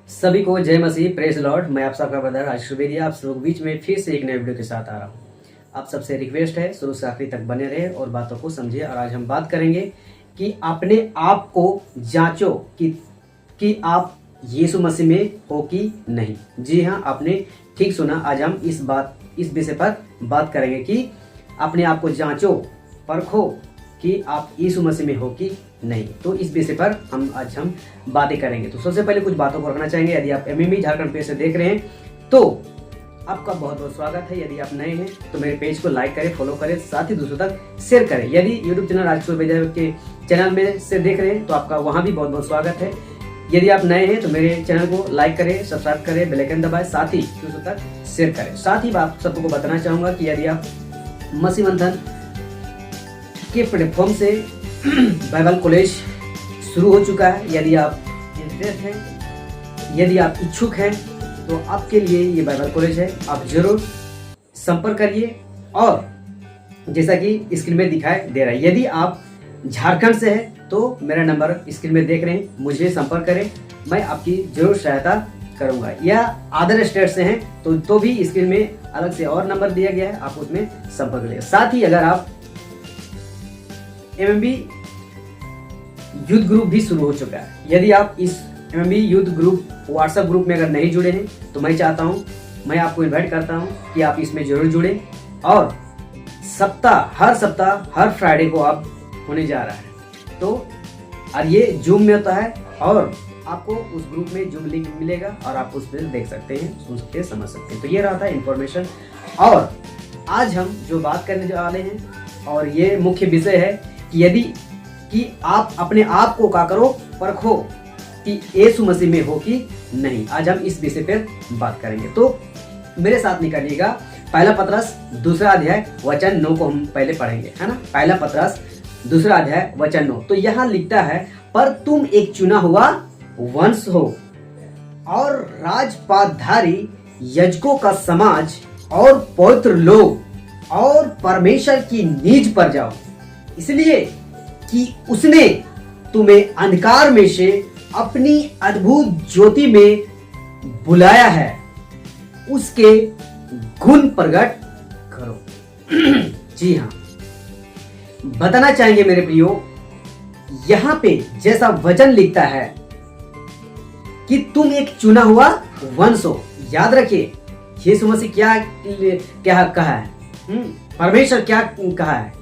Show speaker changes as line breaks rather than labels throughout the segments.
सभी को जय मसीह, प्रेज लॉर्ड। मैं आप सबका ब्रदर आशीष बेरिया आप सब बीच में फिर से एक नए वीडियो के साथ आ रहा हूँ। आप सबसे रिक्वेस्ट है शुरू से आखिरी तक बने रहे और बातों को समझिए। और आज हम बात करेंगे कि अपने आप को जांचो कि आप यीशु मसीह में हो कि नहीं। जी हाँ, आपने ठीक सुना। आज हम इस विषय पर बात करेंगे कि अपने आप को जांचो, परखो कि आप यीशु मसीह में हो कि नहीं। तो इस विषय पर आज हम बातें करेंगे। तो सबसे पहले कुछ बातों को रखना चाहेंगे। यदि आप एमएमई झारखंड पेज से देख रहे हैं तो आपका बहुत बहुत स्वागत है। यदि आप नए हैं तो मेरे पेज को लाइक करें, फॉलो करें, साथ ही दूसरों तक शेयर करें। यदि यूट्यूब चैनल राजकिशोर बेरिया के चैनल में से देख रहे हैं तो आपका वहाँ भी बहुत बहुत स्वागत है। यदि आप नए हैं तो मेरे चैनल को लाइक करें, सब्सक्राइब करें, बेल आइकन दबाएं, साथ ही दूसरों तक शेयर करें। साथ ही आप सबको बताना चाहूँगा कि यदि आप मसीह मंथन के प्लेटफॉर्म से बाइबल कॉलेज शुरू हो चुका है, यदि आप इंटरेस्ट हैं, यदि आप इच्छुक हैं तो आपके लिए ये बाइबल कॉलेज है। आप जरूर संपर्क करिए। और जैसा कि स्क्रीन में दिखाई दे रहा है, यदि आप झारखंड से हैं तो मेरा नंबर स्क्रीन में देख रहे हैं, मुझे संपर्क करें, मैं आपकी जरूर सहायता करूंगा। या अदर स्टेट से हैं तो भी स्क्रीन में अलग से और नंबर दिया गया है, आप उसमें संपर्क करिए। साथ ही अगर आप एमएमबी यूथ ग्रुप भी शुरू हो चुका है, यदि आप इस MMB youth group WhatsApp group में अगर नहीं जुड़े हैं तो मैं चाहता हूं, मैं आपको इनवाइट करता हूं कि आप इसमें जरूर जुड़ें। और हर सप्ताह हर फ्राइडे को आप होने जा रहा है। तो और ये जूम में होता है और आपको उस ग्रुप में जूम लिंक मिलेगा और आप उस पर देख सकते हैं, सुन सकते हैं, समझ सकते हैं। तो ये रहा था इन्फॉर्मेशन। और आज हम जो बात करने वाले हैं और ये मुख्य विषय है कि आप अपने आप को क्या करो, परखो कि यीशु मसीह में हो कि नहीं। आज हम इस विषय पर बात करेंगे। तो मेरे साथ निकालिएगा पहला पतरस 2 अध्याय वचन 9 को हम पहले पढ़ेंगे, है ना। पहला पतरस 2 अध्याय वचन 9। तो यहाँ लिखता है, पर तुम एक चुना हुआ वंश हो और राजपाटधारी याजकों का समाज और पवित्र लोग और परमेश्वर की नीज पर जाओ, इसलिए कि उसने तुम्हें अंधकार में से अपनी अद्भुत ज्योति में बुलाया है, उसके गुण प्रकट करो। जी हाँ, बताना चाहेंगे मेरे प्रियो, यहां पे जैसा वचन लिखता है कि तुम एक चुना हुआ वंश हो। याद रखिए यीशु मसीह क्या कहा है, परमेश्वर क्या कहा है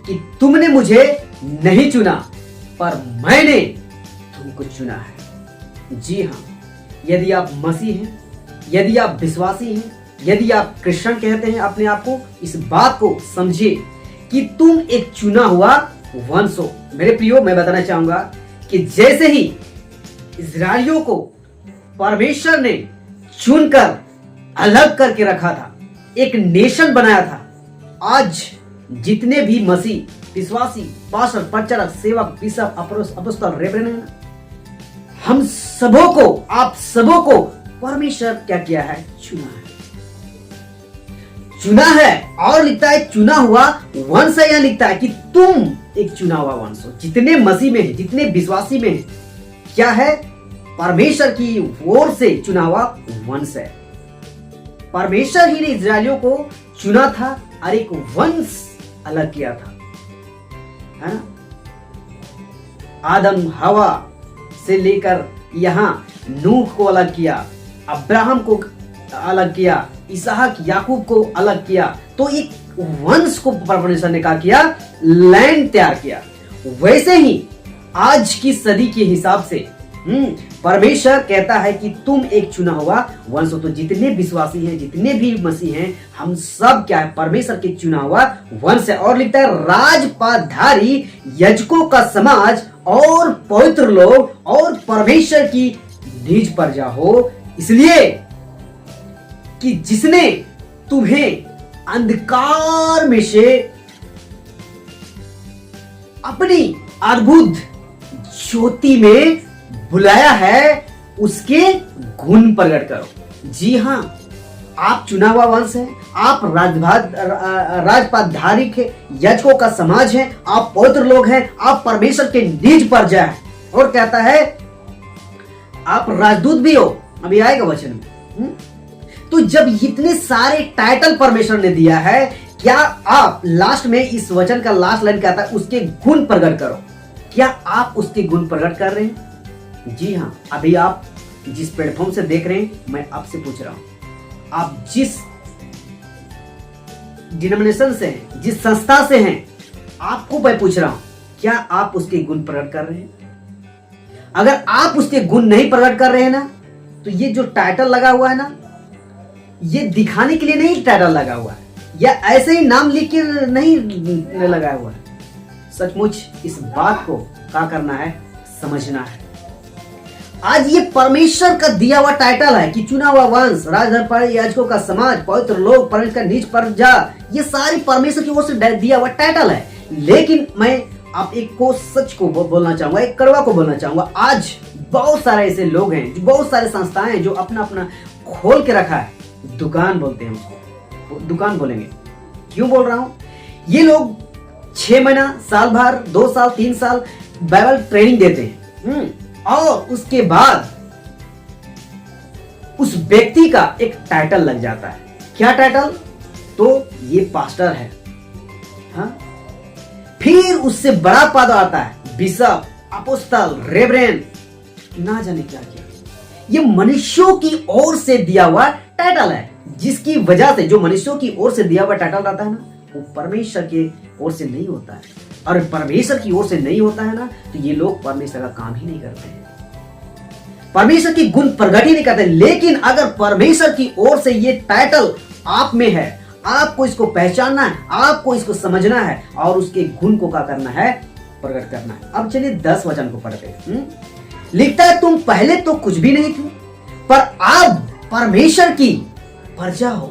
कि तुमने मुझे नहीं चुना पर मैंने तुमको चुना है। जी हाँ, यदि आप मसीह हैं, यदि आप विश्वासी हैं, यदि आप क्रिश्चियन कहते हैं अपने आप को, इस बात को समझिए कि तुम एक चुना हुआ वंश हो। मेरे प्रियो, मैं बताना चाहूंगा कि जैसे ही इस्राएलियों को परमेश्वर ने चुनकर अलग करके रखा था, एक नेशन बनाया था, आज जितने भी मसीह विश्वासी, पास्टर, प्रचारक, सेवक, बिशप, अपोस्तल, रेवरेंड हैं, हम सबों को, आप सबों को परमेश्वर क्या किया है, चुना है। और लिखता है चुना हुआ वंश है। यहां लिखता है कि तुम एक चुना हुआ वंश हो। जितने मसीह में है, जितने विश्वासी में है, क्या है, परमेश्वर की ओर से चुना हुआ वंश है। परमेश्वर ही ने इस्राएलियों को चुना था और एक वंश अलग किया था, है ना। आदम हवा से लेकर यहाँ नूह को अलग किया, अब्राहम को अलग किया, इसहाक याकूब को अलग किया। तो एक वंश को परमेश्वर ने क्या किया, लैंड तैयार किया। वैसे ही आज की सदी के हिसाब से परमेश्वर कहता है कि तुम एक चुना हुआ वंश हो। तो जितने विश्वासी हैं, जितने भी मसीह हैं, हम सब क्या है, परमेश्वर के चुना हुआ वंश है। और लिखता है राजपाटधारी याजकों का समाज और पवित्र लोग और परमेश्वर की नीज पर जाओ, इसलिए कि जिसने तुम्हें अंधकार में से अपनी अद्भुत ज्योति में बुलाया है, उसके गुण प्रकट करो। जी हाँ, आप चुना हुआ वंश है, आप राजपाटधारी के याजकों का समाज है, आप पवित्र लोग हैं, आप परमेश्वर के नीज पर जाए। और कहता है आप राजदूत भी हो, अभी आएगा वचन में। तो जब इतने सारे टाइटल परमेश्वर ने दिया है, क्या आप लास्ट में इस वचन का लास्ट लाइन कहता है उसके गुण प्रकट करो, क्या आप उसके गुण प्रकट कर रहे हैं? जी हाँ, अभी आप जिस प्लेटफॉर्म से देख रहे हैं, मैं आपसे पूछ रहा हूं, आप जिस डिनोमिनेशन से हैं, जिस संस्था से हैं, आपको मैं पूछ रहा हूं, क्या आप उसके गुण प्रकट कर रहे हैं? अगर आप उसके गुण नहीं प्रकट कर रहे हैं ना, तो ये जो टाइटल लगा हुआ है ना, ये दिखाने के लिए नहीं टाइटल लगा हुआ है, या ऐसे ही नाम लिख के नहीं लगाया हुआ है। सचमुच इस बात को क्या करना है, समझना है। आज ये परमेश्वर का दिया हुआ टाइटल है कि चुना हुआ वंश, राजधर्म, याजकों का समाज, पवित्र लोग, परमेश्वर का निज प्रजा, ये सारी परमेश्वर की ओर से दिया हुआ टाइटल है। लेकिन मैं आप एक को सच को बोलना चाहूंगा, एक कड़वा को बोलना चाहूंगा। आज बहुत सारे ऐसे लोग हैं, बहुत सारे संस्थाएं हैं जो अपना अपना खोल के रखा है, दुकान बोलते हैं उसको, दुकान बोलेंगे। क्यों बोल रहा हूं? ये लोग 6 महीना, साल भर, 2 साल, 3 साल बाइबल ट्रेनिंग देते हैं, और उसके बाद उस व्यक्ति का एक टाइटल लग जाता है। क्या टाइटल? तो ये पास्टर है, हाँ? फिर उससे बड़ा पद आता है, बिशप, अपोस्तल, रेवरेंड, ना जाने क्या क्या। ये मनुष्यों की ओर से दिया हुआ टाइटल है, जिसकी वजह से जो मनुष्यों की ओर से दिया हुआ टाइटल आता है ना, वो परमेश्वर के ओर से नहीं होता है। और परमेश्वर की ओर से नहीं होता है ना, तो ये लोग परमेश्वर का काम ही नहीं करते हैं, परमेश्वर की गुण प्रकट ही नहीं करते। लेकिन अगर परमेश्वर की ओर से ये टाइटल आप में है, आपको इसको पहचानना है, आपको इसको समझना है, और उसके गुण को क्या करना है, प्रकट करना है। अब चलिए 10 वचन को पढ़ते हैं। लिखता है, तुम पहले तो कुछ भी नहीं थे, पर अब परमेश्वर की प्रजा हो।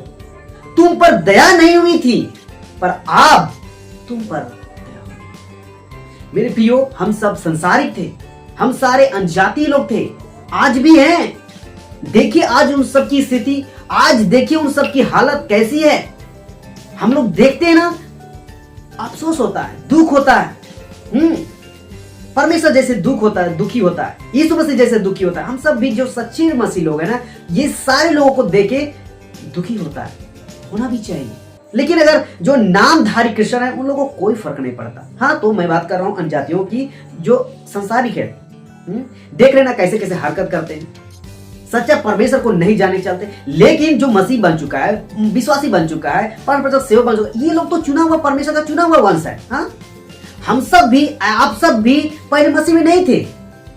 तुम पर दया नहीं हुई थी, पर अब तुम पर दया हुई। मेरे प्रियो, हम सब संसारिक थे, हम सारे अनजातीय लोग थे, आज भी हैं। देखिए आज उन सब की स्थिति, आज देखिए उन सब की हालत कैसी है। हम लोग देखते हैं ना, अफसोस होता है, दुख होता है। परमेश्वर जैसे दुख होता है, दुखी होता है, यीशु मसीह जैसे दुखी होता है। हम सब भी जो सच्चे मसीह लोग हैं ना, ये सारे लोगों को देखे दुखी होता है, होना भी चाहिए। लेकिन अगर जो नामधारी क्रिश्चियन है, उन लोगों को कोई फर्क नहीं पड़ता। हाँ, तो मैं बात कर रहा हूं अनजातियों की, जो संसारिक है। देख रहे ना कैसे कैसे हरकत करते हैं, सच्चा परमेश्वर को नहीं जाने चलते। लेकिन जो मसीह बन चुका है, विश्वासी बन चुका है, परमेश्वर सेवक बन चुका है, ये लोग तो चुना हुआ परमेश्वर का चुना हुआ वंश है। हाँ, हम सब भी, आप सब भी पहले मसीह में नहीं थे,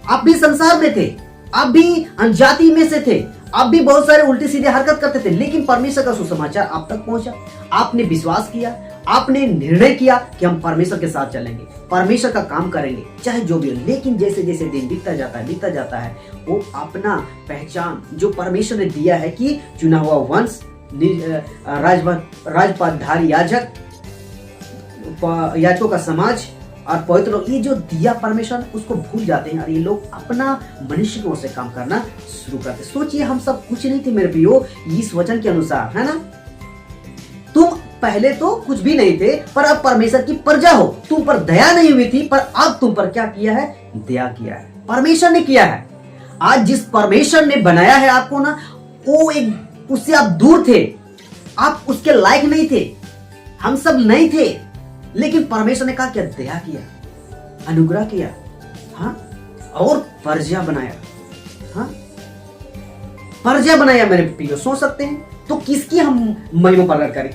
आप भी संसार में थे, आप भी अनजाति में से थे, आप भी बहुत सारे उल्टी सीधे हरकत करते थे। लेकिन परमेश्वर का सुसमाचार आप तक पहुंचा, आपने विश्वास किया, आपने निर्णय किया कि हम परमेश्वर के साथ चलेंगे, परमेश्वर का काम करेंगे, चाहे जो भी हो। लेकिन जैसे जैसे दिन बीतता जाता है, वो अपना पहचान जो परमेश्वर ने दिया है कि चुना हुआ वंश, राजपाटधारी याजक, याजकों का समाज और पवित्र लोग, ये जो दिया परमेश्वर ने, उसको भूल जाते हैं और ये लोग अपना मनुष्य की ओर से काम करना शुरू करते। सोचिए, हम सब कुछ नहीं थे मेरे प्रियो, इस वचन के अनुसार, है ना? तुम पहले तो कुछ भी नहीं थे, पर अब परमेश्वर की प्रजा हो। तुम पर दया नहीं हुई थी, पर अब तुम पर क्या किया है, दया किया है, परमेश्वर ने किया है। आज जिस परमेश्वर ने बनाया है आपको ना, वो एक, उससे आप दूर थे, आप उसके लायक नहीं थे, हम सब नहीं थे। लेकिन परमेश्वर ने कहा क्या, दया किया, अनुग्रह किया, हाँ, और प्रजा बनाया। हाँ, प्रजा बनाया मेरे प्रियो। सोच सकते हैं तो किसकी हम महिमा प्रकट करें,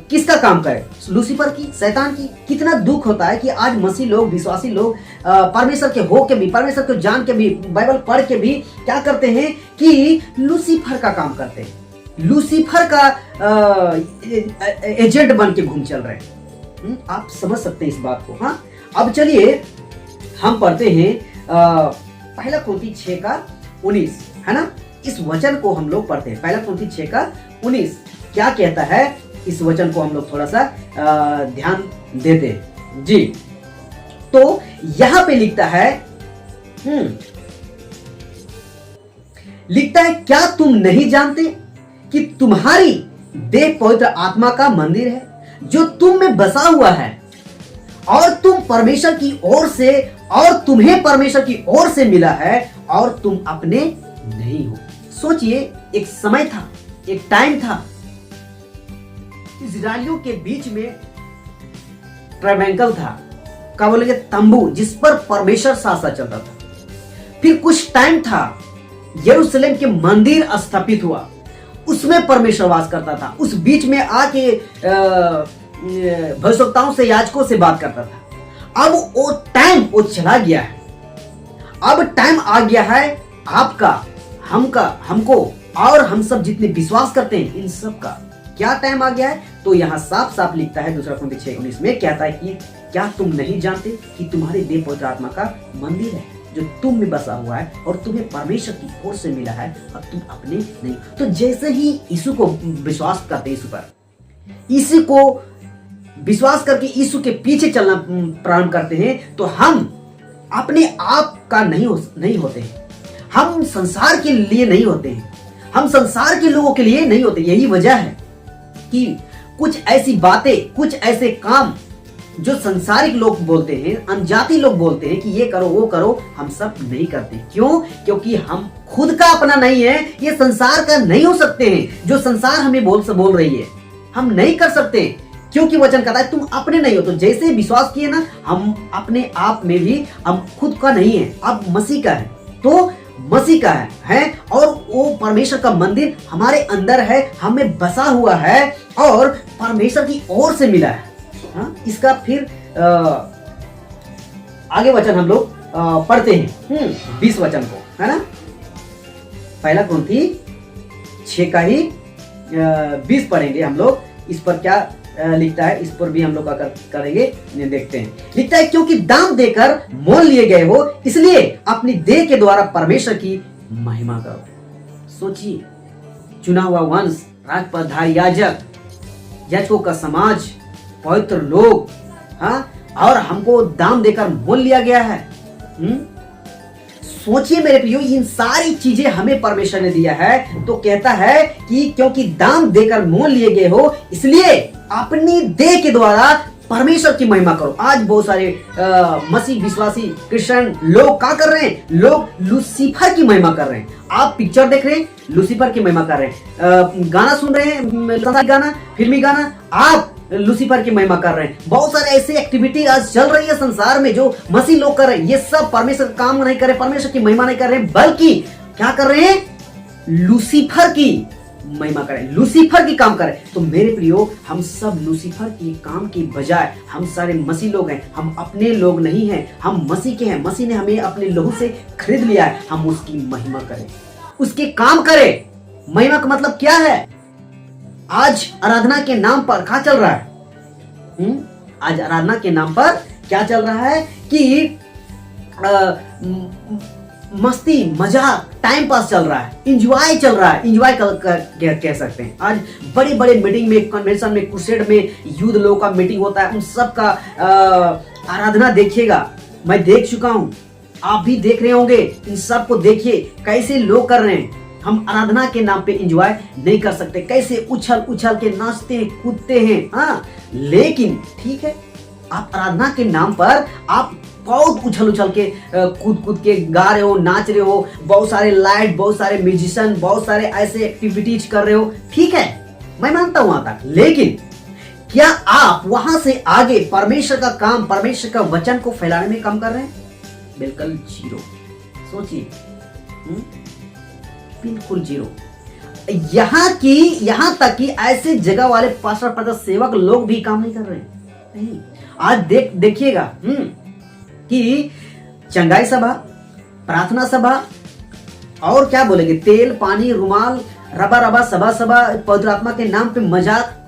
किसका काम करें, लूसीफर की, शैतान की? कितना दुख होता है कि आज मसीह लोग, विश्वासी लोग परमेश्वर के हो के भी, परमेश्वर को जान के भी, बाइबल पढ़ के भी क्या करते हैं कि लूसीफर का काम करते हैं, लूसीफर का एजेंट बन के घूम चल रहे हैं। आप समझ सकते हैं इस बात को। हाँ, अब चलिए हम पढ़ते हैं पहला कुरिन्थी 6:19, है ना? इस वचन को हम लोग पढ़ते हैं। पहला कुरिन्थी 6:19 क्या कहता है, इस वचन को हम लोग थोड़ा सा ध्यान देते हैं जी। तो यहां पे लिखता है, क्या तुम नहीं जानते कि तुम्हारी देह पवित्र आत्मा का मंदिर है, जो तुम में बसा हुआ है, और तुम परमेश्वर की ओर से, और तुम्हें परमेश्वर की ओर से मिला है, और तुम अपने नहीं हो। सोचिए, एक समय था, एक टाइम था, इजराइलियों के बीच में ट्रायंगल था, क्या बोलेंगे, तंबू, जिस पर परमेश्वर शासन चलता था। फिर कुछ टाइम था, यरूशलेम के मंदिर स्थापित हुआ, उसमें परमेश्वर वास करता था, उस बीच में आके भविष्यवक्ताओं से, याजकों से बात करता था। अब वो टाइम वो चला गया है। अब टाइम आ गया है आपका, हमको और हम सब जितने विश्वास करते हैं इन सब का। क्या टाइम आ गया है? तो यहाँ साफ साफ लिखता है 2 कुरिन्थियों 6:19 में, कहता है कि क्या तुम नहीं जानते कि तुम्हारे देह पवित्र आत्मा का मंदिर है जो तुम में बसा हुआ है और तुम्हें परमेश्वर की ओर से मिला है और तुम अपने नहीं। तो जैसे ही यीशु को विश्वास करते, यीशु को विश्वास करके यीशु के पीछे चलना प्रारंभ करते हैं, तो हम अपने आप का नहीं होते हैं। हम संसार के लिए नहीं होते हैं, हम संसार के लोगों के लिए नहीं होते। यही वजह है कि कुछ ऐसी बातें, कुछ ऐसे काम जो संसारिक लोग बोलते हैं, अनजाति लोग बोलते हैं कि ये करो वो करो, हम सब नहीं करते। क्यों? क्योंकि हम खुद का अपना नहीं है, ये संसार का नहीं हो सकते हैं। जो संसार हमें बोल रही है, हम नहीं कर सकते, क्योंकि वचन कहता है तुम अपने नहीं हो। तो जैसे विश्वास किए ना, हम अपने आप में भी, हम खुद का नहीं है, अब मसीह का है, तो मसीह का है और वो परमेश्वर का मंदिर हमारे अंदर है, हमें बसा हुआ है और परमेश्वर की ओर से मिला है। हाँ, इसका फिर आगे वचन हम लोग पढ़ते हैं 20 वचन को, है ना। पहला कुरिन्थियों 6 का ही 20 पढ़ेंगे हम लोग। इस पर क्या लिखता है, इस पर भी हम लोग करेंगे, देखते हैं। लिखता है, क्योंकि दाम देकर मोल लिए गए हो, इसलिए अपनी देह के द्वारा परमेश्वर की महिमा करो। सोचिए, चुना हुआ वंश, राजपदधारी याजक, याजकों का समाज, पवित्र लोग, हाँ, और हमको दाम देकर मोल लिया गया है। सोचिए मेरे प्रियो, इन सारी चीजें हमें परमेश्वर ने दिया है। तो कहता है कि क्योंकि दाम देकर मोल लिए गए हो, इसलिए अपनी देह के द्वारा परमेश्वर की महिमा करो। आज बहुत सारे मसीह विश्वासी क्रिश्चियन लोग क्या कर रहे हैं? लोग लूसीफर की महिमा कर रहे हैं। आप पिक्चर देख रहे हैं, लूसीफर की महिमा कर रहे हैं, गाना सुन रहे हैं, गाना, फिल्मी गाना, आप लूसीफर की महिमा कर रहे हैं। बहुत सारे ऐसे एक्टिविटी आज चल रही है संसार में जो मसीह लोग कर रहे हैं। ये सब परमेश्वर का काम नहीं कर रहे, परमेश्वर की महिमा नहीं कर रहे, बल्कि क्या कर रहे हैं? लूसीफर की महिमा करें, लूसीफर की काम करें। तो मेरे प्रियो, हम सब लूसीफर की काम की बजाय हम सारे मसीह लोग हैं। हम अपने लोग नहीं हैं, हम मसीह के हैं। मसीह ने हमें अपने लहू से खरीद लिया है। हम उसकी महिमा करें, उसके काम करें। महिमा का मतलब क्या है? आज आराधना के नाम पर क्या चल रहा है? आज आराधना के नाम पर क्या चल रहा है कि मस्ती, मजाक, टाइम पास चल रहा है, इंजॉय चल रहा है। इंजॉय कह सकते हैं। आज बड़ी बड़ी मीटिंग में, कन्वेंशन में, क्रूसेड में युद्ध लोगों का मीटिंग होता है, उन सब का आराधना देखिएगा। मैं देख चुका हूं, आप भी देख रहे होंगे। इन सब को देखिए कैसे लोग कर रहे हैं। हम आराधना के नाम पे एंजॉय नहीं कर सकते, कैसे उछल उछल के नाचते हैं, कूदते हैं। हाँ, लेकिन ठीक है, आप आराधना के नाम पर आप बहुत उछल उछल के कूद के गा रहे हो, नाच रहे हो, बहुत सारे लाइट, बहुत सारे म्यूजिशियन, बहुत सारे ऐसे एक्टिविटीज कर रहे हो। ठीक है, मैं मानता हूं वहां तक, लेकिन क्या आप वहां से आगे परमेश्वर का काम, परमेश्वर का वचन को फैलाने में काम कर रहे हैं? बिल्कुल जीरो। सोचिए, बिल्कुल जीरो। यहां तक कि ऐसे जगह वाले पास्टर, प्रजा, सेवक लोग भी काम नहीं कर रहे हैं। नहीं, आज देखिएगा कि चंगाई सभा, प्रार्थना सभा, और क्या बोलेंगे, तेल, पानी, रुमाल, रबा सभा, पवित्र आत्मा के नाम पे मजाक,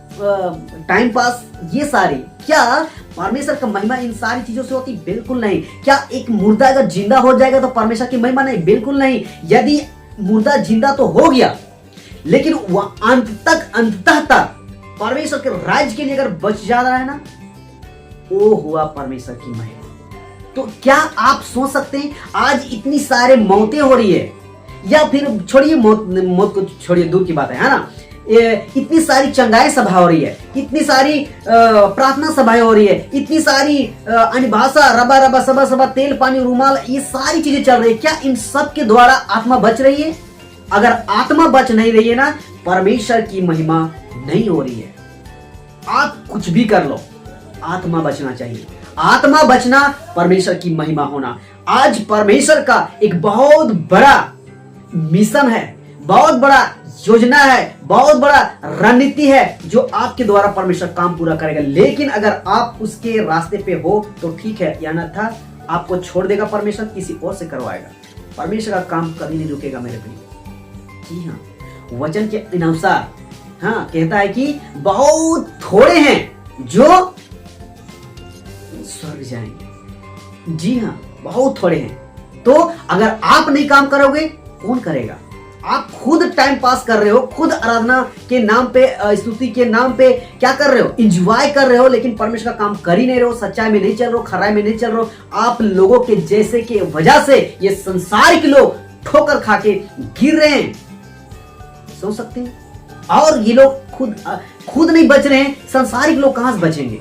टाइम पास, ये सारी क्या परमेश्वर का महिमा इन सारी चीजों से होती? बिल्कुल नहीं। क्या एक मुर्दा अगर जिंदा हो जाएगा तो परमेश्वर की महिमा नहीं? बिल्कुल नहीं। यदि मुर्दा जिंदा तो हो गया, लेकिन वह अंततः तक परमेश्वर के राज्य के लिए अगर बच जा रहा है ना, वो हुआ परमेश्वर की महिमा। तो क्या आप सोच सकते हैं आज इतनी सारे मौतें हो रही है, या फिर छोड़िए मौत को छोड़िए, दूर की बात है ना, इतनी सारी चंगाई सभा हो रही है, इतनी सारी प्रार्थना सभाएं हो रही है, इतनी सारी अनिभाषा, रबा रबा सभा सभा, तेल पानी रूमाल, ये सारी चीजें चल रही है, क्या इन सब के द्वारा आत्मा बच रही है? अगर आत्मा बच नहीं रही है ना, परमेश्वर की महिमा नहीं हो रही है। आप कुछ भी कर लो, आत्मा बचना चाहिए। आत्मा बचना, परमेश्वर की महिमा होना। आज परमेश्वर का एक बहुत बड़ा मिशन है, बहुत बड़ा योजना है, बहुत बड़ा रणनीति है जो आपके द्वारा परमेश्वर काम पूरा करेगा। लेकिन अगर आप उसके रास्ते पे हो तो ठीक है, या न था आपको छोड़ देगा परमेश्वर, किसी और से करवाएगा। परमेश्वर का काम कभी नहीं रुकेगा मेरे प्रिय। जी हाँ, वचन के अनुसार हाँ कहता है कि बहुत थोड़े हैं जो स्वर्ग जाएंगे। जी हाँ, बहुत थोड़े हैं। तो अगर आप नहीं काम करोगे, कौन करेगा? आप खुद टाइम पास कर रहे हो, खुद आराधना के नाम पे, स्तुति के नाम पे क्या कर रहे हो? एंजॉय कर रहे हो, लेकिन परमेश्वर का काम कर ही नहीं रहे हो, सच्चाई में नहीं चल रहे हो, खराई में नहीं चल रहे हो। आप लोगों के जैसे के वजह से ये संसारिक लोग ठोकर खा के गिर रहे हैं, सोच सकते हैं। और ये लोग खुद नहीं बच रहे हैं, संसारिक लोग कहां से बचेंगे?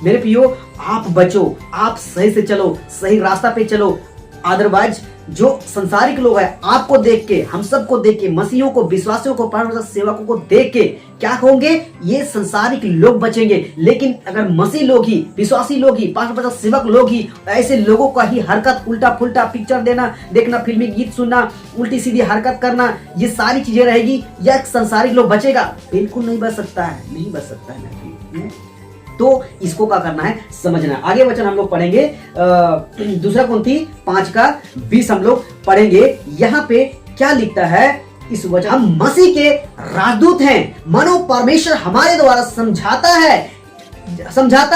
मेरे प्रियो, आप बचो, आप सही से चलो, सही रास्ता पे चलो। अदरवाइज जो संसारिक लोग हैं, आपको देख के, हम सबको देख के, मसीहियों को, विश्वासियों को, परमेश्वर सेवकों को देख के क्या होंगे? ये संसारिक लोग बचेंगे। लेकिन अगर मसीह लोग ही, विश्वासी लोग ही, परमेश्वर सेवक लोग ही, ऐसे लोगों का ही हरकत, उल्टा फुल्टा पिक्चर देना, देखना, फिल्मी गीत सुनना, उल्टी सीधी हरकत करना, ये सारी चीजें रहेगी, या संसारिक लोग बचेगा? बिल्कुल नहीं बच सकता है, नहीं बच सकता है। तो इसको क्या करना है, समझना। आगे वचन हम लोग पढ़ेंगे, दूसरा कुरिन्थी 5:20 हम लोग पढ़ेंगे। यहाँ पे क्या लिखता है इस वचन? हम मसीह के राजदूत हैं, मानो परमेश्वर हमारे द्वारा समझाता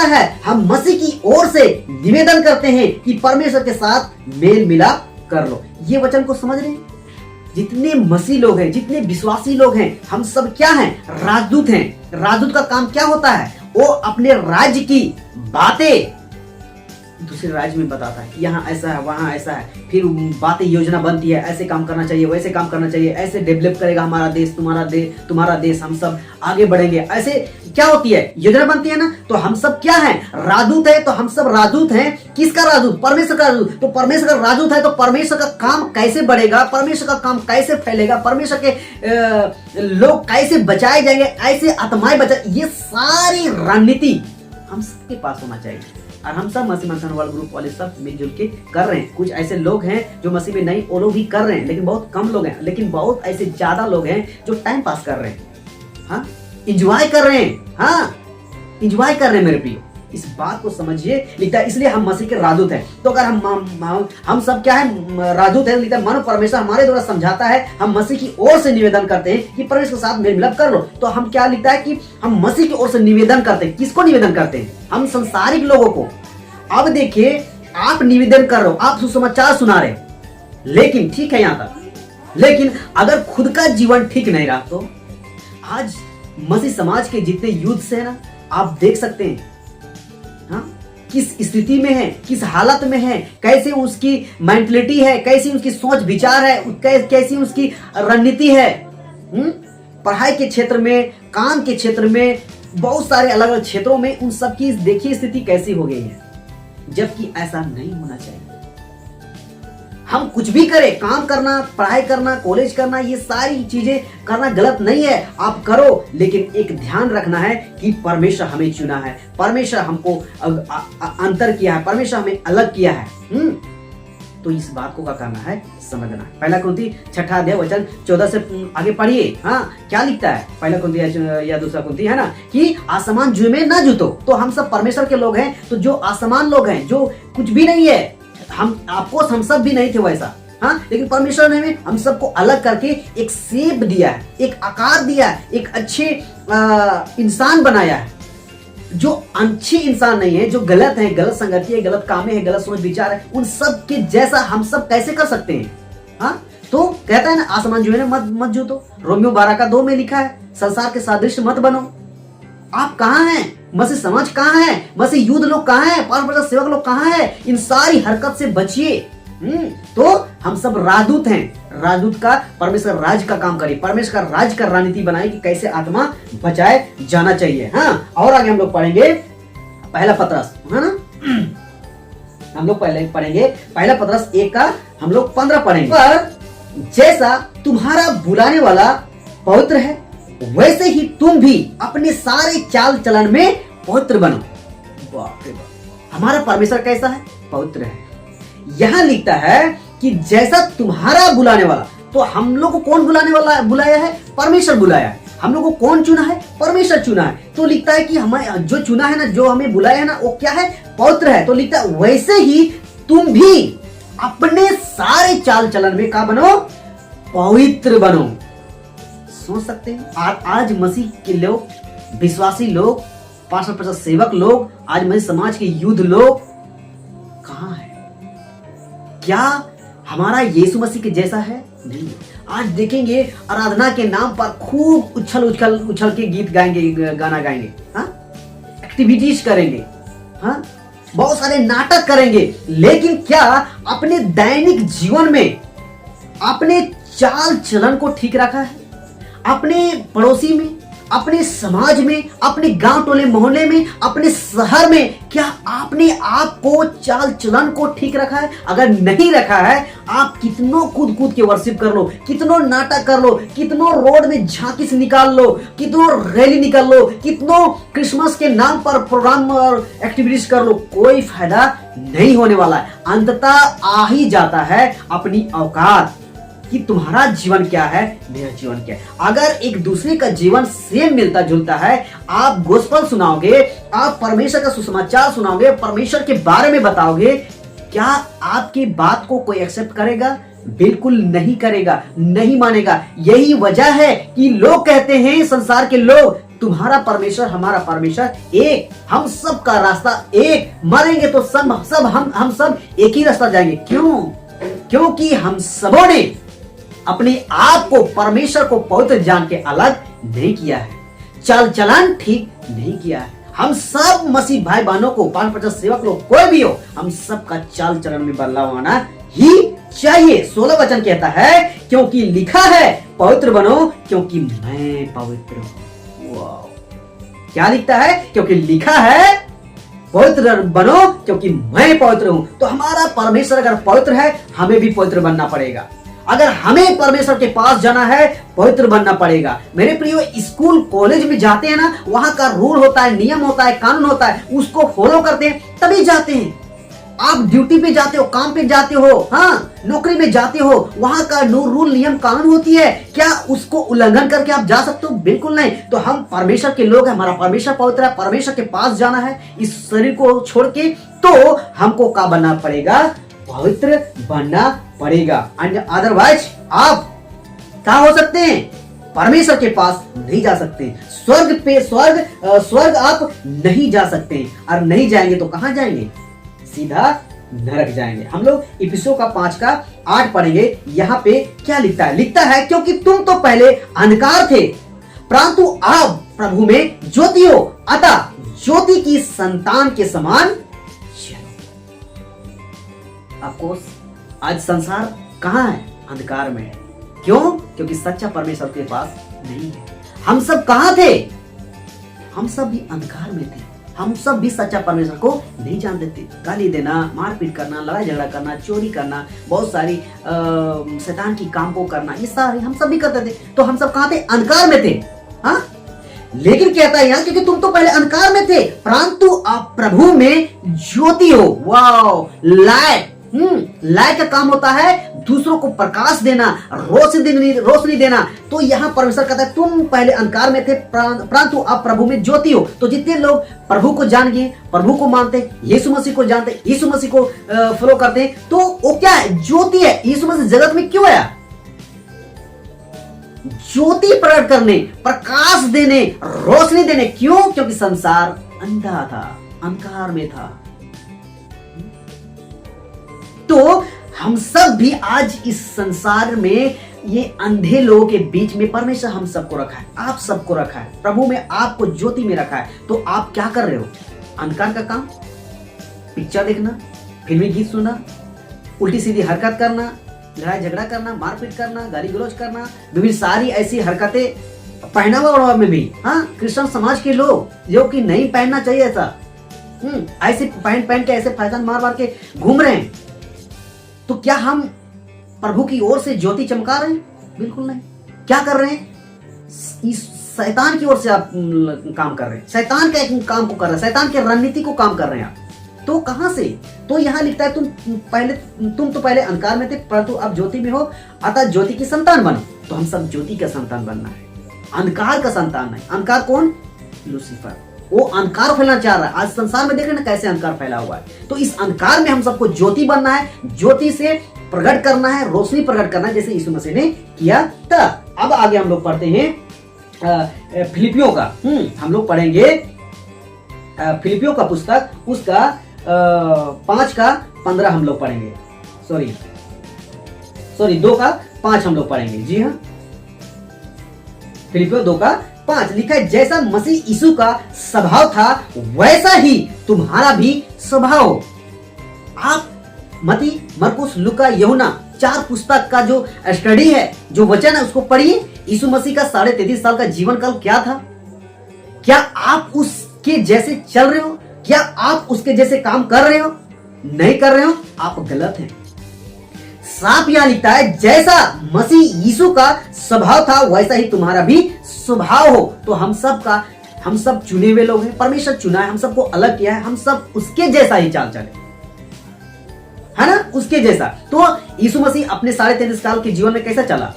है। हम मसीह की ओर से निवेदन करते हैं कि परमेश्वर के साथ मेल मिलाप कर लो। ये वचन को समझ रहे हैं? जितने मसीह लोग हैं, जितने विश्वासी लोग हैं, हम सब क्या हैं? राजदूत हैं। राजदूत का काम क्या होता है? वो अपने राज्य की बातें दूसरे राज्य में बताता है, यहाँ ऐसा है, वहां ऐसा है, फिर बातें, योजना बनती है, ऐसे काम करना चाहिए, वैसे काम करना चाहिए, ऐसे डेवलप करेगा हमारा देश, तुम्हारा देश, हम सब आगे बढ़ेंगे। ऐसे क्या होती है? योजना बनती है ना। तो हम सब क्या है? राजदूत है। तो हम सब राजदूत हैं। किसका राजदूत? परमेश्वर का राजदूत। तो परमेश्वर का राजदूत है तो परमेश्वर का काम कैसे बढ़ेगा, परमेश्वर का काम कैसे फैलेगा, परमेश्वर के लोग कैसे बचाए जाएंगे, ऐसे आत्माएं बचाए, ये सारी रणनीति हम सबके पास होना चाहिए। और हम सब मसीह मंथन वर्ल्ड ग्रुप वाले सब मिलजुल के कर रहे हैं। कुछ ऐसे लोग हैं जो मसीह में नहीं, वो लोग भी कर रहे हैं, लेकिन बहुत कम लोग हैं। लेकिन बहुत ऐसे ज्यादा लोग हैं जो टाइम पास कर रहे हैं, हाँ, इंजॉय कर रहे हैं, हाँ, इंजॉय कर रहे हैं। मेरे प्रियो, इस बात को समझिए। लिखता है इसलिए हम मसीह के राजदूत हैं। तो अगर हम सब क्या है? राजदूत है। लिखता है मानो परमेश्वर हमारे द्वारा समझाता है, हम मसीह की ओर से निवेदन करते हैं कि परमेश्वर के साथ मेल मिलाप कर लो। तो हम क्या लिखता है कि हम मसीह की ओर से निवेदन करते हैं। किसको निवेदन करते हैं? हम संसारिक लोगों को। अब देखिए, आप निवेदन कर रहे हो, आप सुसमाचार सुना रहे, लेकिन ठीक है यहाँ तक, लेकिन अगर खुद का जीवन ठीक नहीं रहा तो आज मसीह समाज के जितने यूथ हैं ना, आप देख सकते हैं हाँ, किस स्थिति में है, किस हालत में है, कैसे उसकी मेंटलिटी है, कैसी उसकी सोच विचार है, कैसी उसकी रणनीति है। पढ़ाई के क्षेत्र में, काम के क्षेत्र में, बहुत सारे अलग अलग क्षेत्रों में उन सब की देखिए स्थिति कैसी हो गई है, जबकि ऐसा नहीं होना चाहिए। हम कुछ भी करें, काम करना, पढ़ाई करना, कॉलेज करना, ये सारी चीजें करना गलत नहीं है, आप करो, लेकिन एक ध्यान रखना है कि परमेश्वर हमें चुना है, परमेश्वर हमको अंतर किया है, परमेश्वर हमें अलग किया है। तो इस बात को क्या करना है? समझना। पहला कुरिन्थी 6 अध्याय वचन 14 से आगे पढ़िए। हाँ, क्या लिखता है? पहला कुरिन्थी या दूसरा कुरिन्थी है ना, कि आसमान जुए में ना जुतो। तो हम सब परमेश्वर के लोग हैं, तो जो आसमान लोग हैं, जो कुछ भी नहीं है, हम सब भी नहीं थे वैसा, हाँ, लेकिन परमेश्वर ने हम सबको अलग करके एक शेप दिया है, एक आकार दिया है, एक अच्छे इंसान बनाया है। जो अच्छे इंसान नहीं है, जो गलत है, गलत संगति है, गलत कामें है, गलत सोच विचार है, उन सब के जैसा हम सब कैसे कर सकते हैं? हाँ, तो कहता है ना, आसमान जो है ना मत जूतो। रोमियो 12:2 में लिखा है, संसार के सादृश्य मत बनो। आप कहाँ हैं? मसीह समाज कहाँ है? मसीह युद्ध लोग कहाँ है? परमेश्वर सेवक लोग कहाँ है? इन सारी हरकत से बचिए। तो हम सब राजदूत हैं। राजदूत का परमेश्वर राज का काम करे, परमेश्वर का राज का रणनीति बनाए कि कैसे आत्मा बचाए जाना चाहिए। हाँ, और आगे हम लोग पढ़ेंगे पहला पतरस, है ना, हम लोग पहले पढ़ेंगे पहला पतरस 1 का हम लोग 15 पढ़ेंगे। पर जैसा तुम्हारा बुलाने वाला पवित्र है, वैसे ही तुम भी अपने सारे चाल चलन में पवित्र बनो। बाप रे बाप, हमारा परमेश्वर कैसा है? पवित्र है। यहां लिखता है कि जैसा तुम्हारा बुलाने वाला, तो हम लोग को कौन बुलाया है? परमेश्वर बुलाया है। हम लोग को कौन चुना है? परमेश्वर चुना है। तो लिखता है कि हमें जो चुना है ना, जो हमें बुलाया है ना, वो क्या है? पवित्र है। तो लिखता है वैसे ही तुम भी अपने सारे चाल चलन में क्या बनो? पवित्र बनो। सोच सकते हैं आज मसीह के लोग, विश्वासी लोग, पास्टर प्रचारक सेवक लोग, आज मसीह समाज के युद्ध लोग कहां है? क्या हमारा यीशु मसीह के जैसा है? नहीं। आज देखेंगे आराधना के नाम पर खूब उछल के गीत गाएंगे, गाना गाएंगे, हाँ, एक्टिविटीज करेंगे, हाँ, बहुत सारे नाटक करेंगे, लेकिन क्या अपने दैनिक जीवन में अपने चाल चलन को ठीक रखा है? अपने पड़ोसी में, अपने समाज में, अपने गांव टोले मोहल्ले में, अपने शहर में क्या आपने आपको चाल चलन को ठीक रखा है? अगर नहीं रखा है, आप कितनों कूद के वर्शिप कर लो, कितनों नाटक कर लो, कितनों रोड में झांकी से निकाल लो, कितनों रैली निकाल लो, कितनों क्रिसमस के नाम पर प्रोग्राम और एक्टिविटीज कर लो, कोई फायदा नहीं होने वाला है। अंततः आ ही जाता है अपनी औकात कि तुम्हारा जीवन क्या है, मेरा जीवन क्या है। अगर एक दूसरे का जीवन सेम मिलता जुलता है, आप गोस्पेल सुनाओगे, आप परमेश्वर का सुसमाचार सुनाओगे, परमेश्वर के बारे में बताओगे, क्या आपकी बात को कोई एक्सेप्ट करेगा? बिल्कुल नहीं करेगा, नहीं मानेगा। यही वजह है कि लोग कहते हैं, संसार के लोग, तुम्हारा परमेश्वर हमारा परमेश्वर एक, हम सब का रास्ता एक, मरेंगे तो हम सब एक ही रास्ता जाएंगे। क्यों? क्योंकि हम सबों ने अपने आप को परमेश्वर को पवित्र जान के अलग नहीं किया है, चाल चलन ठीक नहीं किया है। हम सब मसीह भाई बहनों को, पान प्रचारक सेवक लोग, कोई भी हो, हम सब का चाल चलन में बदलाव आना ही चाहिए। 16 वचन कहता है, क्योंकि लिखा है पवित्र बनो क्योंकि मैं पवित्र हूं। वाह, क्या लिखता है? क्योंकि लिखा है पवित्र बनो क्योंकि मैं पवित्र हूं। तो हमारा परमेश्वर अगर पवित्र है, हमें भी पवित्र बनना पड़ेगा। अगर हमें परमेश्वर के पास जाना है, पवित्र बनना पड़ेगा। मेरे प्रियो, स्कूल कॉलेज में जाते हैं ना, वहां का रूल होता है, नियम होता है, कानून होता है, उसको फॉलो करते हैं तभी जाते हैं। आप ड्यूटी पे जाते हो, काम पे जाते हो, हाँ, नौकरी में जाते हो, वहां का रूल नियम कानून होती है, क्या उसको उल्लंघन करके आप जा सकते हो? बिल्कुल नहीं। तो हम परमेश्वर के लोग हैं, हमारा परमेश्वर पवित्र है, परमेश्वर के पास जाना है इस शरीर को छोड़ के, तो हमको क्या बनना पड़ेगा? पवित्र बनना पड़ेगा। अदरवाइज आप क्या हो सकते हैं? परमेश्वर के पास नहीं जा सकते, स्वर्ग आप नहीं जा सकते, और नहीं जाएंगे तो कहां जाएंगे? सीधा नरक जाएंगे। हम लोग इफिसियों का 5 का 8 पढ़ेंगे। यहाँ पे क्या लिखता है? लिखता है, क्योंकि तुम तो पहले अंधकार थे, परंतु अब प्रभु में ज्योति हो, अतः ज्योति की संतान के समान। आपको आज संसार कहाँ है? अंधकार में है। क्यों? क्योंकि सच्चा परमेश्वर के पास नहीं है। हम सब कहाँ थे? हम सब भी अंधकार में थे। हम सब भी सच्चा परमेश्वर को नहीं जानते थे। गाली देना, मारपीट करना, लड़ाई झगड़ा करना, चोरी करना, बहुत सारी शैतान की काम को करना, ये सारे हम सब भी करते थे। तो हम सब कहाँ थे? अंधकार में थे। हाँ, लेकिन कहता है यहाँ, क्योंकि तुम तो पहले अंधकार में थे, परंतु आप प्रभु में ज्योति हो। Wow, light. लाइट का काम होता है दूसरों को प्रकाश देना, रोशनी देना। तो यहाँ परमेश्वर कहता है, तुम पहले अंधकार में थे, परंतु आप प्रभु में ज्योति हो। तो जितने लोग प्रभु को जान गए, प्रभु को मानते, यीशु मसीह को जानते, यीशु मसीह को फॉलो करते, तो वो क्या है? ज्योति है। यीशु मसीह जगत में क्यों आया? ज्योति प्रकट करने, प्रकाश देने, रोशनी देने। क्यों? क्योंकि संसार अंधा था, अंधकार में था। तो हम सब भी आज इस संसार में, ये अंधे लोगों के बीच में परमेश्वर हम सबको रखा है, आप सबको रखा है, प्रभु में आपको ज्योति में रखा है। तो आप क्या कर रहे हो? अंधकार का काम, पिक्चर देखना, फिल्मी गीत सुनना, उल्टी सीधी हरकत करना, लड़ाई झगड़ा करना, मारपीट करना, गाली गलौज करना, विभिन्न सारी ऐसी हरकतें पहनावा ओढ़ावा में भी। हाँ, क्रिश्चियन समाज के लोग जो कि नहीं पहनना चाहिए ऐसा, ऐसे पहन के ऐसे फैशन मार के घूम रहे हैं। तो क्या हम प्रभु की ओर से ज्योति चमका रहे हैं? बिल्कुल नहीं। क्या कर रहे हैं? इस शैतान की ओर से आप काम कर रहे हैं, शैतान के काम को कर रहे हैं, शैतान की रणनीति को काम कर रहे हैं आप। तो कहां से? तो यहाँ लिखता है तुम तो पहले अंधकार में थे परंतु अब ज्योति में हो, अतः ज्योति की संतान बनो। तो हम सब ज्योति का संतान बनना है, अंधकार का संतान नहीं। अंधकार कौन? लूसीफर। वो अंधकार फैलाना चाह रहा है। आज संसार में देख रहे ना कैसे अंधकार फैला हुआ है। तो इस अंधकार में हम सबको ज्योति बनना है, ज्योति से प्रकट करना है, रोशनी प्रकट करना है, जैसे यीशु मसीह ने किया था। अब आगे हम लोग पढ़ते हैं फिलिपियों का। हम लोग पढ़ेंगे फिलिपियों का पुस्तक, उसका 5 का 15 हम लोग पढ़ेंगे। सॉरी 2 का 5 हम लोग पढ़ेंगे। जी हाँ, फिलिपियों 2 का 5 लिखा है, जैसा मसीह यीशु का स्वभाव था वैसा ही तुम्हारा भी स्वभाव हो। आप मती, मरकुस, लुका, यूहन्ना 4 पुस्तक का जो स्टडी है, जो वचन है, उसको पढ़िए। यीशु मसीह का 33.5 साल का जीवन काल क्या था? क्या आप उसके जैसे चल रहे हो? क्या आप उसके जैसे काम कर रहे हो? नहीं कर रहे हो, आप गलत हैं। साफ यहां लिखता है, जैसा मसीह यीशु का स्वभाव था वैसा ही तुम्हारा भी स्वभाव हो। तो हम सब चुने हुए लोग हैं, परमेश्वर चुना है, हम सबको अलग किया है, हम सब उसके जैसा ही चाल चले, है ना, उसके जैसा। तो यीशु मसीह अपने 33.5 साल के जीवन में कैसा चला?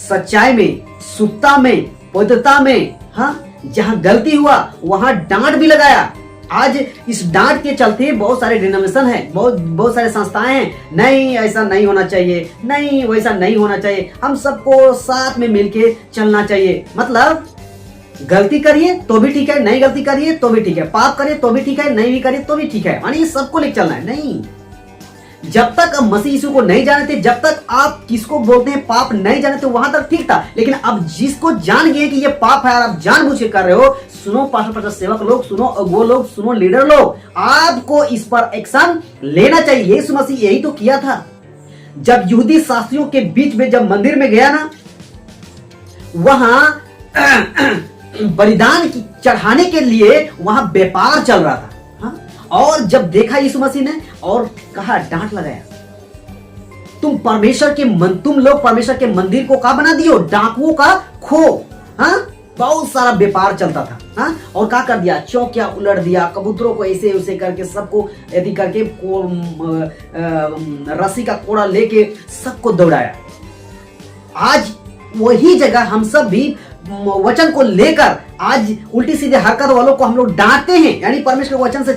सच्चाई में, शुद्धता में, पवित्रता में। हाँ, जहां गलती हुआ वहां डांट भी लगाया। आज इस डांट के चलते बहुत सारे डिनोमिनेशन है, बहुत सारे संस्थाएं हैं। नहीं, ऐसा नहीं होना चाहिए, नहीं वैसा नहीं होना चाहिए, हम सबको साथ में मिलके चलना चाहिए। मतलब गलती करिए तो भी ठीक है, नहीं गलती करिए तो भी ठीक है, पाप करिए तो भी ठीक है, नहीं भी करिए तो भी ठीक है, यानी सबको लेकर चलना है। नहीं, जब तक आप मसीह यीशु को नहीं जानते, जब तक आप किसको बोलते हैं पाप नहीं जानते, वहां तक ठीक था। लेकिन अब जिसको जान गए कि ये पाप है और आप जानबूझ के कर रहे हो, सुनो पास्टर सेवक लोग, सुनो वो लोग, सुनो लीडर लोग, आपको इस पर एक्शन लेना चाहिए। यीशु मसीह यही तो किया था। जब यहूदी शास्त्रियों के बीच में जब मंदिर में गया ना, वहां बलिदान चढ़ाने के लिए वहां व्यापार चल रहा था। और जब देखा यीशु मसीह ने और कहा, डांट लगाया, तुम लोग परमेश्वर के मंदिर को क्या बना दियो? डाकुओं का खो। हाँ, बहुत सारा व्यापार चलता था। हाँ, और क्या कर दिया? चौकिया उलट दिया, कबूतरों को ऐसे उसे करके सबको यदि करके रस्सी का कोड़ा लेके सबको दौड़ाया। आज वही जगह हम सब भी वचन को लेकर आज उल्टी सीधे हरकत वालों को हम लोग डांटते हैं, यानी परमेश्वर के वचन से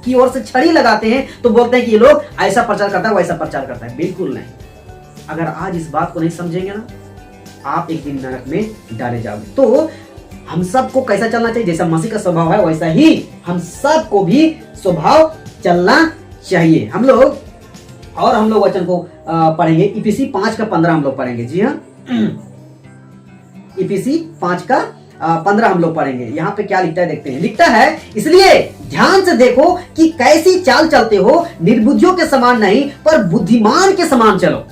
की ओर से छड़ी लगाते हैं, तो बोलते हैं कि ये लोग ऐसा प्रचार करता है, वैसा प्रचार करता है। बिल्कुल नहीं। अगर आज इस बात को नहीं समझेंगे ना, आप एक दिन नरक में डाले जाओगे। तो हम सबको कैसा चलना चाहिए? जैसा मसीह का स्वभाव है वैसा ही हम सबको भी स्वभाव चलना चाहिए। हम लोग वचन को पढ़ेंगे। इफिसी 5 का 15 हम लोग पढ़ेंगे। जी हाँ, इफिसी 5 का 15 हम लोग पढ़ेंगे। यहाँ पे क्या लिखता है देखते हैं। लिखता है, इसलिए ध्यान से देखो कि कैसी चाल चलते हो, निर्बुद्धियों के समान नहीं पर बुद्धिमान के समान चलो।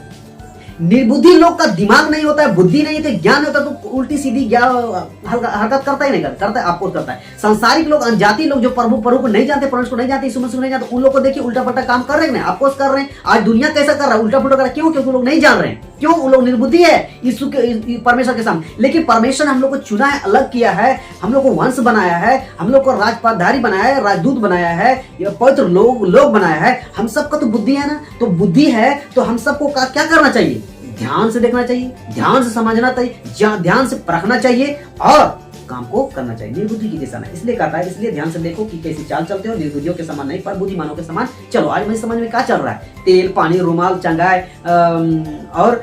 निर्बुद्धि लोग का दिमाग नहीं होता है, बुद्धि नहीं होती, ज्ञान होता है, तो उल्टी सीधी हरकत करता ही नहीं करता है, आपको करता है। सांसारिक लोग, अनजाति लोग जो प्रभु को नहीं जानते, परमेश्वर को नहीं जानते, यीशु मसीह को नहीं जानते, उन लोग को देखिए उल्टा पल्टा काम कर रहे हैं, आपको कर रहे हैं। आज दुनिया कैसा कर रहा है? उल्टा पुल्टा कर रहा है। क्यों? क्योंकि लोग नहीं जान रहे हैं। क्यों? उन लोग निर्बुद्धि है यीशु के, परमेश्वर के सामने। लेकिन परमेश्वर ने हम लोग को चुना है, अलग किया है, हम लोग को वंश बनाया है, हम लोग को राजपाटधारी बनाया है, राजदूत बनाया है, पवित्र लोग बनाया है। हम सबका तो बुद्धि है ना, तो बुद्धि है तो हम सबको क्या करना चाहिए? ध्यान से देखना चाहिए, ध्यान से समझना चाहिए, ध्यान से परखना चाहिए और काम को करना चाहिए। निर्बुद्धि की जैसा नहीं। इसलिए कहता है, इसलिए ध्यान से देखो कि कैसी चाल चलते हो, निर्बुद्धियों के समान नहीं पर बुद्धिमानों के समान चलो। आज मेरी समझ में क्या चल रहा है? तेल, पानी, रुमाल, चंगाई और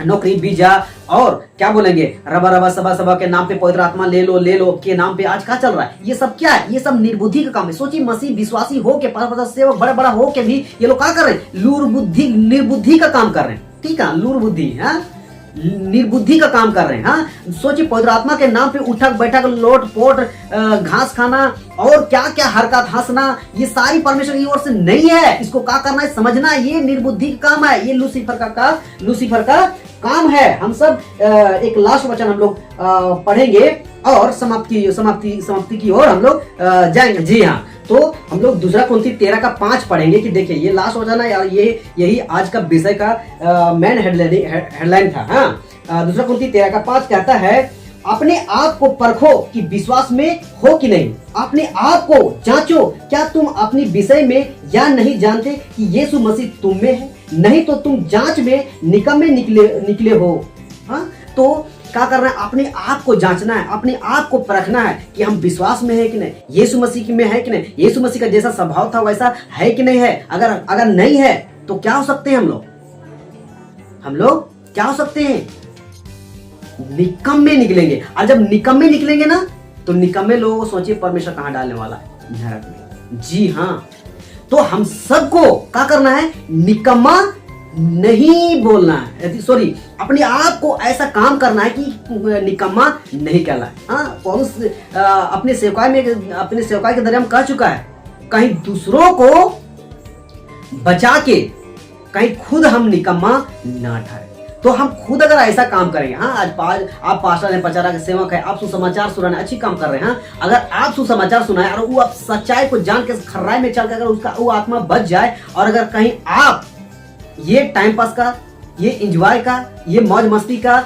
नौकरी, वीजा और क्या बोलेंगे, रबा सबा के नाम पे पवित्र आत्मा ले लो के नाम पे आज क्या चल रहा है? ये सब क्या है? ये सब निर्बुद्धि का काम है। सोचिए, मसीह विश्वासी हो के, परमेश्वर सेवक बड़ा हो के भी ये लोग क्या कर रहे हैं? निर्बुद्धि का काम कर रहे हैं। ठीक है, लूर बुद्धि। निर्बुद्धि का काम कर रहे हैं। हाँ, सोचिए, पवित्र आत्मा के नाम पे उठक बैठक, लोट पोट, घास खाना और क्या क्या हरकत, हंसना, ये सारी परमेश्वर की ओर से नहीं है। इसको क्या करना है, समझना, ये निर्बुद्धि का काम है, ये लूसीफर का काम है। हम सब एक लास्ट वचन हम लोग पढ़ेंगे और समाप्ति की ओर हम लोग जाएंगे। जी हाँ, तो हम लोग दूसरा कुरिन्थी 13:5 पढ़ेंगे कि देखिए ये लास्ट वचन है और यही आज का विषय का मेन हेडलाइन था। हाँ, दूसरा कुरिन्थी 13:5 कहता है, अपने आप को परखो कि विश्वास में हो कि नहीं, अपने आप को जांचो, क्या तुम अपनी विषय में या नहीं जानते कि यीशु मसीह तुम में है, नहीं तो तुम जांच में निकम्मे निकले हो। हाँ, तो क्या करना है, अपने आप को जांचना है, अपने आप को परखना है कि हम विश्वास में है कि नहीं, यीशु मसीह में है कि नहीं, यीशु मसीह का जैसा स्वभाव था वैसा है कि नहीं है। अगर नहीं है तो क्या हो सकते हैं हम लोग क्या हो सकते हैं, निकम्मे निकलेंगे। और जब निकम्मे निकलेंगे ना, तो निकम्मे लोगों को सोचिए परमेश्वर कहां डालने वाला है, नरक में। जी हाँ, तो हम सबको क्या करना है, निकम्मा नहीं बोलना है, सॉरी, अपने आप को ऐसा काम करना है कि निकम्मा नहीं कहलाए। हाँ, पौलुस अपने सेवकाई के दौरान कह चुका है, कहीं दूसरों को बचा के कहीं खुद हम निकम्मा ना ठहरे। तो हम खुद अगर ऐसा काम करेंगे, हाँ, आज आप पास्टर हैं, प्रचारक के सेवक है, आप सुसमाचार सुनाने अच्छी काम कर रहे हैं। हाँ, अगर आप सुसमाचार सुनाए और वो आप सच्चाई को जान के खर्राई में चल के अगर वो आत्मा बच जाए, और अगर कहीं आप ये टाइम पास का, ये एंजॉय का, ये मौज मस्ती का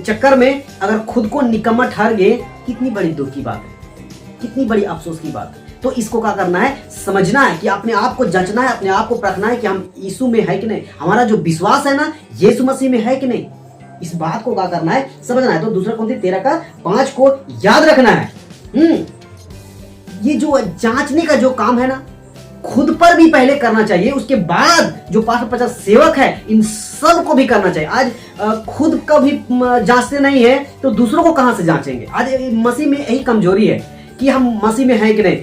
चक्कर में अगर खुद को निकम्मा ठहर गए, कितनी बड़ी दुख की बात है, कितनी बड़ी अफसोस की बात है। तो इसको क्या करना है, समझना है कि अपने आप को जांचना है, अपने आप को परखना है कि हम यीशु में है कि नहीं, हमारा जो विश्वास है ना यीशु मसीह में है कि नहीं, इस बात को क्या करना है, समझना है। तो दूसरा कुरिन्थी 13:5 को याद रखना है। ये जो जांचने का जो काम है ना, खुद पर भी पहले करना चाहिए, उसके बाद जो पास्टर प्रचारक सेवक है इन सब को भी करना चाहिए। आज खुद का भी जांचते नहीं है तो दूसरों को कहां से जांचेंगे। आज मसीह में यही कमजोरी है कि हम मसीह में हैं कि नहीं,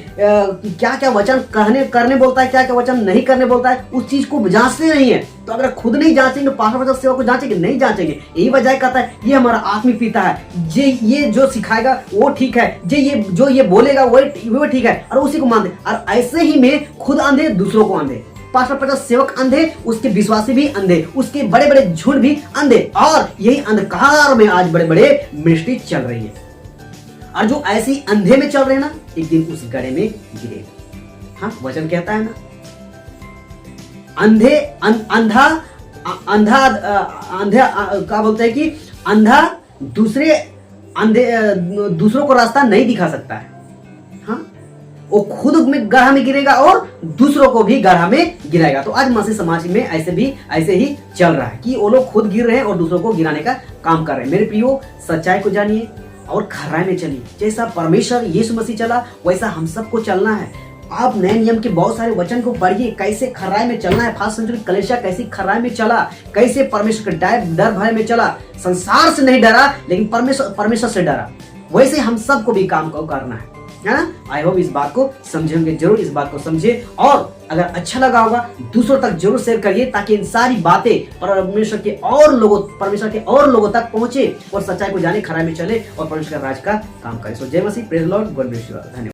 क्या क्या वचन करने बोलता है, क्या क्या वचन नहीं करने बोलता है, उस चीज को जांचते नहीं है। तो अगर खुद नहीं जांचेंगे, पास्टर प्रचारक सेवक को जांचेंगे नहीं, जांचेंगे। यही वजह कहता है ये हमारा आत्मिक पिता है, ये जो सिखाएगा वो ठीक है, जो ये बोलेगा वो ठीक है, और उसी को मानते। और ऐसे ही में खुद अंधे, दूसरों को अंधे, पास्टर प्रचारक सेवक अंधे, उसके विश्वासी भी अंधे, उसके बड़े बड़े झुंड भी अंधे, और यही अंधकार में आज बड़े बड़े मिनिस्ट्री चल रही है। और जो ऐसी अंधे में चल रहे हैं ना, एक दिन उस गड्ढे में गिरेगा। हाँ, वचन कहता है ना, अंधा क्या बोलते हैं कि अंधा दूसरों को रास्ता नहीं दिखा सकता है। हाँ, वो खुद में गड्ढा में गिरेगा और दूसरों को भी गड्ढा में गिराएगा। तो आज मसीह समाज में ऐसे ही चल रहा है कि वो लोग खुद गिर रहे हैं और दूसरों को गिराने का काम कर रहे हैं। मेरे प्रियो, सच्चाई को जानिए और खर्राई में चलिए। जैसा परमेश्वर यीशु मसीह चला वैसा हम सबको चलना है। आप नए नियम के बहुत सारे वचन को पढ़िए, कैसे खर्राई में चलना है। फर्स्ट सेंचुरी कलीसिया कैसी खर्राई में चला, कैसे परमेश्वर के डर भय में चला, संसार से नहीं डरा लेकिन परमेश्वर से डरा। वैसे हम सबको भी काम को करना है ना। आई होप इस बात को समझेंगे, जरूर इस बात को समझिए, और अगर अच्छा लगा होगा दूसरों तक जरूर शेयर करिए, ताकि इन सारी बातें परमेश्वर के और लोगों तक पहुंचे और सच्चाई को जाने, खराई में चले और परमेश्वर का राज का काम करे। सो जय मसीह, praise Lord, God bless you. धन्यवाद।